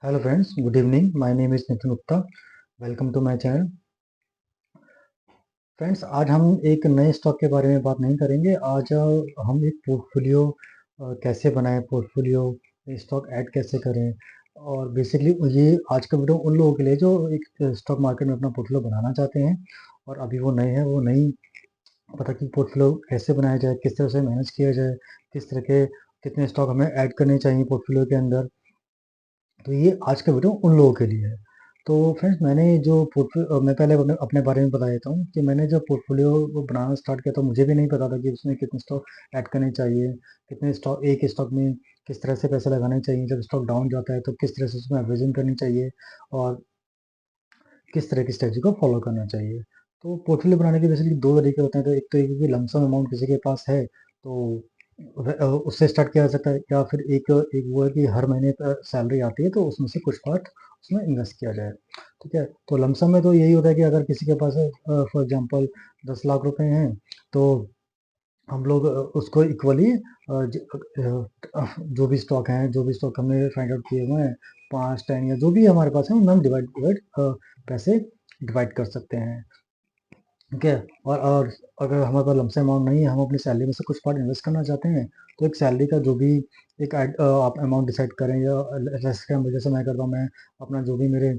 Hello friends, good evening. My name is Nitin Gupta. Welcome to my channel. Friends, आज हम एक नए stock के बारे में बात नहीं करेंगे। आज हम एक पोर्टफोलियो कैसे बनाएं, पोर्टफोलियो स्टॉक ऐड कैसे करें, और बेसिकली ये आज का वीडियो उन लोगों के लिए जो एक स्टॉक मार्केट में अपना पोर्टफोलियो बनाना चाहते हैं और अभी वो नए हैं, वो नहीं पता कि पोर्टफोलियो कैसे बनाया जाए, किस तरह से मैनेज किया जाए, किस तरह के कितने स्टॉक हमें ऐड करने चाहिए पोर्टफोलियो के अंदर। तो ये आज का वीडियो उन लोगों के लिए है। तो फ्रेंड्स, मैंने जो पोर्टफोलियो मैं पहले अपने बारे में बता देता हूँ कि मैंने जब पोर्टफोलियो को बनाना स्टार्ट किया तो मुझे भी नहीं पता था कि उसमें कितने स्टॉक ऐड करने चाहिए, कितने स्टॉक एक स्टॉक में किस तरह से पैसे लगाने चाहिए, जब स्टॉक डाउन जाता है तो किस तरह से उसमें एवरेजिंग करनी चाहिए और किस तरह की स्ट्रेटजी को फॉलो करना चाहिए। तो पोर्टफोलियो बनाने के बेसिकली दो तरीके होते हैं। तो एक तो ये कि लमसम अमाउंट किसी के पास है तो उससे स्टार्ट किया जा सकता है, या फिर एक एक वो है कि हर महीने सैलरी आती है तो उसमें से कुछ पार्ट उसमें इन्वेस्ट किया जाए। ठीक है, तो लमसम में तो यही होता है कि अगर किसी के पास फॉर एग्जांपल 10 लाख रुपए हैं तो हम लोग उसको इक्वली जो भी स्टॉक हैं, जो भी स्टॉक हमने फाइंड आउट किए हुए हैं, 5 10 या जो भी हमारे पास है उनमें हम डिवाइड डिवाइड पैसे डिवाइड कर सकते हैं। ठीक है, और अगर हमारे पास लमसम अमाउंट नहीं है, हम अपनी सैलरी में से कुछ पार्ट इन्वेस्ट करना चाहते हैं, तो एक सैलरी का जो भी एक आप अमाउंट डिसाइड करें, या जैसे मैं करता हूँ, मैं अपना जो भी मेरे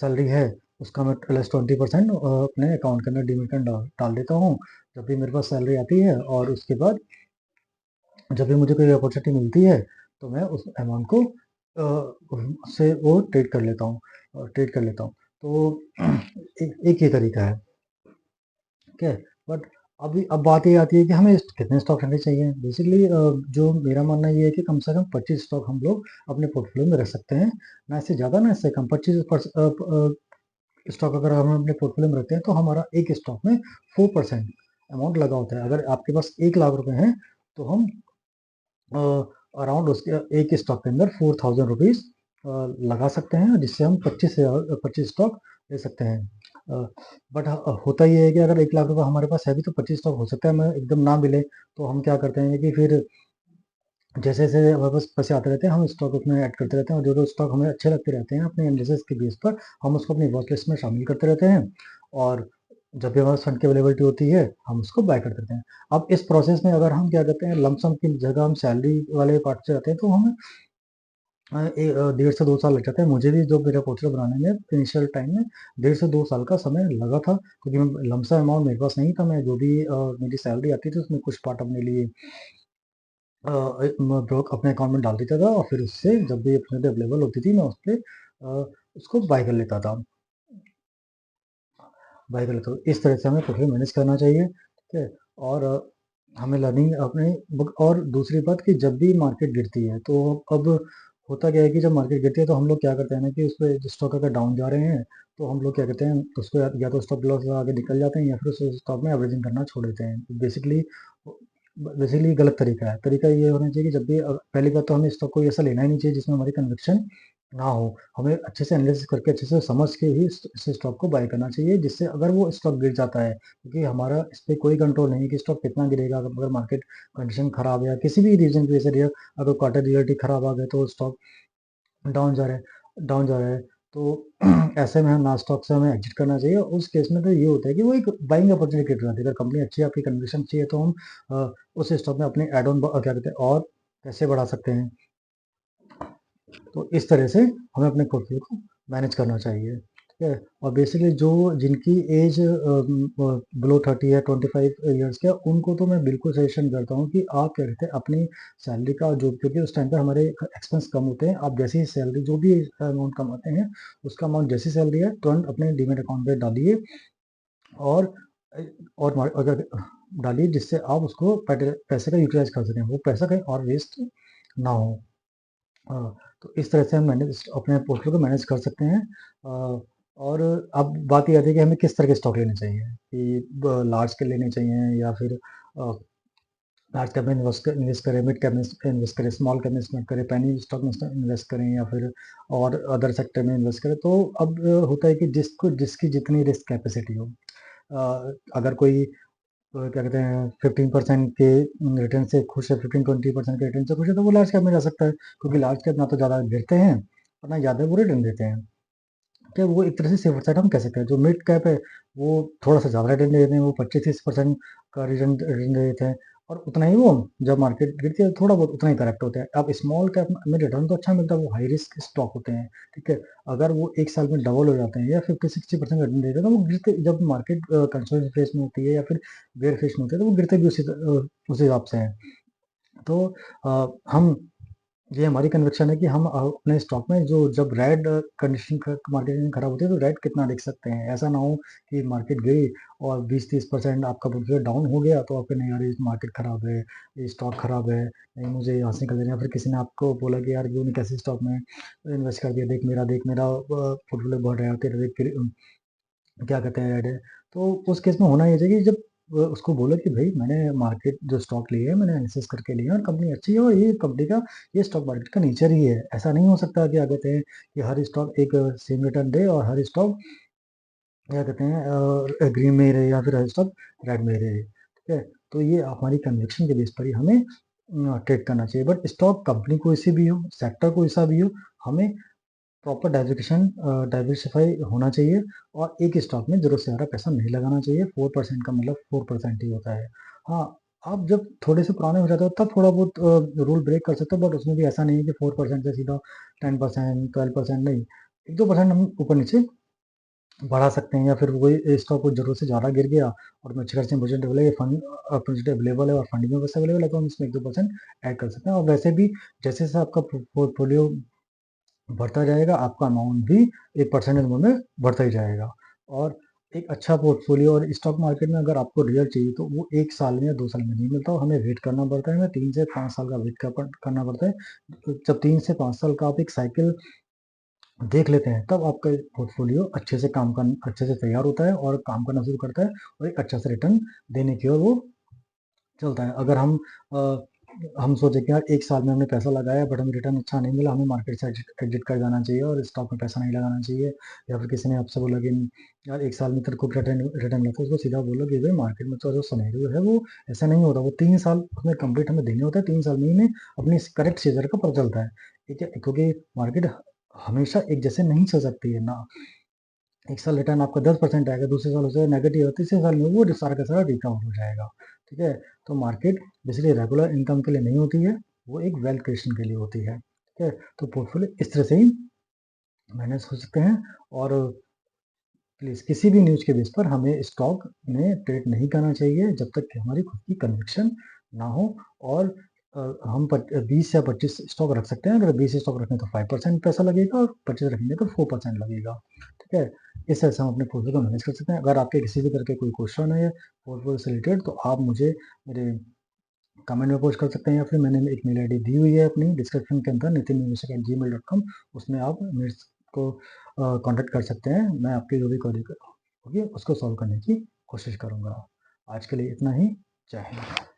सैलरी है उसका मैं प्लस 20% अपने अकाउंट के अंदर डीमेट में डाल देता हूँ जब भी मेरे पास सैलरी आती है। और उसके बाद जब भी मुझे कोई अपॉर्चुनिटी मिलती है तो मैं उस अमाउंट को से वो ट्रेड कर लेता हूँ। तो एक ही तरीका है। ठीक है, बट अब बात ये आती है कि हमें कितने स्टॉक रखने चाहिए। बेसिकली जो मेरा मानना ये है कि कम से कम 25 स्टॉक हम लोग अपने पोर्टफोलियो में रख सकते हैं, ना इससे ज़्यादा ना इससे कम। 25 स्टॉक अगर हम अपने पोर्टफोलियो में रखते हैं तो हमारा एक स्टॉक में 4% अमाउंट लगा होता है। अगर आपके पास 1 लाख रुपए हैं तो हम अराउंड उसके एक स्टॉक के अंदर 4,000 रुपीज़ लगा सकते हैं, जिससे हम 25 स्टॉक ले सकते हैं। बट होता ये है कि अगर 1 लाख रुपए हमारे पास है भी तो 25 स्टॉक हो सकता है हमें एकदम ना मिले। तो हम क्या करते हैं कि फिर जैसे जैसे हमारे पास पैसे आते रहते हैं हम स्टॉक उसमें ऐड करते रहते हैं, और जो जो स्टॉक हमें अच्छे लगते रहते हैं अपने एनालिसिस के बेस पर हम उसको अपनी वॉच लिस्ट में शामिल करते रहते हैं। और जब भी हमारे फंड की अवेलेबिलिटी होती है हम उसको बाय कर देते हैं। अब इस प्रोसेस में अगर हम क्या करते हैं, लमसम की जगह हम सैलरी वाले पार्ट से जाते हैं तो हमें 1.5 से 2 साल लग जाते हैं। मुझे भी जो मेरा पोर्टफोलियो बनाने में इनिशियल टाइम में 1.5 से 2 साल का समय लगा था, क्योंकि मैं लमसम अमाउंट मेरे पास नहीं था। मैं जो भी मेरी सैलरी आती थी उसमें कुछ पार्ट अपने लिए ब्रोक अपने अकाउंट में डाल देता था, और फिर उससे जब भी अपॉर्चुनिटी अवेलेबल होती थी मैं उस पे उसको बाय कर लेता था। इस तरह से हमें पोर्टफोलियो मैनेज करना चाहिए। ठीक है, और हमें लर्निंग अपने बुक। और दूसरी बात कि जब भी मार्केट गिरती है तो अब होता क्या है कि जब मार्केट गिरती है तो हम लोग क्या करते हैं ना कि उस पे स्टॉक अगर डाउन जा रहे हैं तो हम लोग क्या करते हैं, उसको या तो स्टॉप लॉस लगा के निकल जाते हैं, या फिर उस स्टॉक में एवरेजिंग करना छोड़ देते हैं। बेसिकली गलत तरीका है। तरीका ये होना चाहिए कि जब भी पहली बात तो हमें स्टॉक को ऐसा लेना ही नहीं चाहिए जिसमें हमारी कन्विक्शन ना हो। हमें अच्छे से एनालिसिस करके अच्छे से समझ के ही इस स्टॉक को बाय करना चाहिए, जिससे अगर वो स्टॉक गिर जाता है, क्योंकि हमारा इस पे कोई कंट्रोल नहीं है कि स्टॉक कितना गिरेगा। अगर मार्केट कंडीशन खराब है या किसी भी रीजन की वजह से, अगर क्वार्टर रिजल्ट खराब आ गए तो स्टॉक डाउन जा रहा है तो ऐसे में हम ना स्टॉक से हमें एग्जिट करना चाहिए। उस केस में तो ये होता है कि वो एक बाइंग अपॉर्चुनिटी क्रिएट हो जाती है। अगर कंपनी अच्छी है, आपकी कन्विक्शन अच्छी है, तो हम उस स्टॉक में अपने एड ऑन क्या कहते हैं और पैसे बढ़ा सकते हैं। तो इस तरह से हमें अपने पोर्टफोलियो को मैनेज करना चाहिए। ठीक है, और बेसिकली जो जिनकी एज बिलो 30 है, 25 ईयर्स के, उनको तो मैं बिल्कुल सजेशन करता हूँ कि आप क्या कहते हैं अपनी सैलरी का जो, क्योंकि उस टाइम पर हमारे एक्सपेंस कम होते हैं, आप जैसी सैलरी जो भी अमाउंट कमाते हैं उसका अमाउंट जैसी सैलरी है तुरंत अपने डीमेट अकाउंट पे डालिए, और अगर डालिए जिससे आप उसको पैसे का यूटिलाइज कर सकें, वो पैसा कहीं और वेस्ट ना हो। तो इस तरह से हम मैनेज अपने पोर्टफोलियो को मैनेज कर सकते हैं। और अब बात ये आती है कि हमें किस तरह के स्टॉक लेने चाहिए, कि लार्ज के लेने चाहिए या फिर लार्ज कैप में इन्वेस्ट करें, मिड कैप में इन्वेस्ट करें, स्मॉल कैप में इन्वेस्ट करें, पेनी स्टॉक में इन्वेस्ट करें, या फिर और अदर सेक्टर में इन्वेस्ट करें। तो अब होता है कि जिसकी जितनी रिस्क कैपेसिटी हो। अगर कोई क्या कहते हैं 15% के रिटर्न से खुश है, 15-20% के रिटर्न से खुश है, तो वो लार्ज कैप में जा सकता है, क्योंकि लार्ज कैप ना तो ज़्यादा गिरते हैं और ना ज़्यादा वो रिटर्न देते हैं। क्या वो एक तरह से सेफर साइड हम कह सकते हैं। जो मिड कैप है वो थोड़ा सा ज़्यादा रिटर्न दे देते हैं, वो 25-30% का रिटर्न रिटर्न दे देते हैं, और उतना ही वो जब मार्केट गिरती है थोड़ा बहुत उतना ही करेक्ट होता है। अब स्मॉल कैप में रिटर्न तो अच्छा मिलता है, वो हाई रिस्क स्टॉक होते हैं, ठीक है। अगर वो एक साल में डबल हो जाते हैं या 50-60% रिटर्न देते हैं, तो वो गिरते, जब मार्केट कंसोलिडेशन फेज में होती है या फिर बेयर फेज में होती है, तो वो गिरते भी उसी हिसाब से हैं। तो हम ये हमारी कन्विक्शन है कि हम अपने स्टॉक में जो जब रेड कंडीशन मार्केट कंडीशन खराब होती है तो रेड कितना देख सकते हैं। ऐसा ना हो कि मार्केट गई और 20-30% आपका पोर्टफोलियो डाउन हो गया, तो आपको नहीं यार ये मार्केट खराब है, ये स्टॉक खराब है, नहीं मुझे यहाँ से निकल देना है। फिर किसी ने आपको बोला कि यार क्यों नहीं कैसे स्टॉक में इन्वेस्ट कर दिया, देख मेरा पोर्टफोलियो बढ़ रहा है, तेरा देख क्या कहते हैं रेड है। तो उस केस में होना ये चाहिए कि जब उसको बोलो कि भाई मैंने मार्केट जो स्टॉक लिए है मैंने एनालिसिस करके लिया और कंपनी अच्छी है, और ये कंपनी का ये स्टॉक मार्केट का नेचर ही है। ऐसा नहीं हो सकता कि क्या कहते हैं कि हर स्टॉक एक सेम रिटर्न दे और हर स्टॉक क्या कहते हैं ग्रीन में ही रहे या फिर हर स्टॉक रेड में ही रहे, ठीक है। तो ये हमारी कन्विक्शन के बेस पर ही हमें ट्रेड करना चाहिए। बट स्टॉक कंपनी कोई सी भी हो, सेक्टर कोई सा भी हो, हमें प्रॉपर डाइवर्सिफाई होना चाहिए, और एक स्टॉक में ज़रूरत से ज़्यादा पैसा नहीं लगाना चाहिए। 4% का मतलब 4% ही होता है। हाँ, आप जब थोड़े से पुराने हो जाते हो तब थोड़ा बहुत रूल ब्रेक कर सकते हो, बट उसमें भी ऐसा नहीं है कि 4% से सीधा 10%, 12% नहीं, 1-2% हम ऊपर नीचे बढ़ा सकते हैं। या फिर वही स्टॉक को ज़रूरत से ज़्यादा गिर गया और में अच्छी खासी बजट अवेलेबल है, फंड बजट अवेलेबल है और फंडिंग में पैसा अवेलेबल है, तो हम इसमें 1-2% ऐड कर सकते हैं। और वैसे भी जैसे जैसे आपका पोर्टफोलियो बढ़ता जाएगा, आपका अमाउंट भी एक परसेंटेज में बढ़ता ही जाएगा। और एक अच्छा पोर्टफोलियो और स्टॉक मार्केट में अगर आपको रिजल्ट चाहिए तो वो 1 साल में या 2 साल में नहीं मिलता, और हमें वेट करना पड़ता है, हमें 3 से 5 साल का वेट करना पड़ता है। जब 3 से 5 साल का आप एक साइकिल देख लेते हैं, तब आपका पोर्टफोलियो अच्छे से तैयार होता है और काम करना शुरू करता है, और एक अच्छा सा रिटर्न देने की ओर वो चलता है। अगर हम सोचे कि यार 1 साल में हमने पैसा लगाया बट हमें रिटर्न अच्छा नहीं मिला, हमें मार्केट से एग्जिट एग्जिट कर जाना चाहिए और स्टॉक में पैसा नहीं लगाना चाहिए। या फिर किसी ने आपसे बोला कि यार 1 साल में तेरे को रिटर्न रिटर्न मिला, तो उसको सीधा बोलो कि भाई मार्केट में तो जो सिनेरियो है वो ऐसा नहीं होता, वो 3 साल हमें कंप्लीट हमें देने होते हैं, 3 साल में ही हमें अपनी करेक्ट सीजन का पता चलता है, ठीक है। क्योंकि मार्केट हमेशा एक जैसे नहीं चल सकती है ना। एक साल रिटर्न आपका 10% आएगा, दूसरे साल हो जाएगा नेगेटिव, तीसरे साल में वो सारा का सारा रिकवर हो जाएगा, ठीक है। तो मार्केट बेसिकली रेगुलर इनकम के लिए नहीं होती है, वो एक वेल्थ क्रिएशन के लिए होती है, ठीक है। तो पोर्टफोलियो इस तरह से ही मैनेज हो सकते हैं। और प्लीज़ किसी भी न्यूज़ के बेस पर हमें स्टॉक में ट्रेड नहीं करना चाहिए जब तक कि हमारी खुद की कन्विक्शन ना हो। और हम 20 या 25 स्टॉक रख सकते हैं। अगर 20 स्टॉक रखें तो 5% पैसा लगेगा, और 25 रखेंगे तो 4% लगेगा, ठीक है। इस तरह से हम अपने पोर्टफोलियो को मैनेज कर सकते हैं। अगर आपके किसी भी तरह के कोई क्वेश्चन है पोर्टफोलियो से रिलेटेड, तो आप मुझे मेरे कमेंट में पोस्ट कर सकते हैं, या फिर मैंने एक मेल आईडी दी हुई है अपनी डिस्क्रिप्शन के अंदर, nitinnivesak@gmail.com, उसमें आप मेरे को कांटेक्ट कर सकते हैं। मैं आपकी जो भी क्वेरी होगी उसको सॉल्व करने की कोशिश करूँगा। आज के लिए इतना ही। जय हिंद।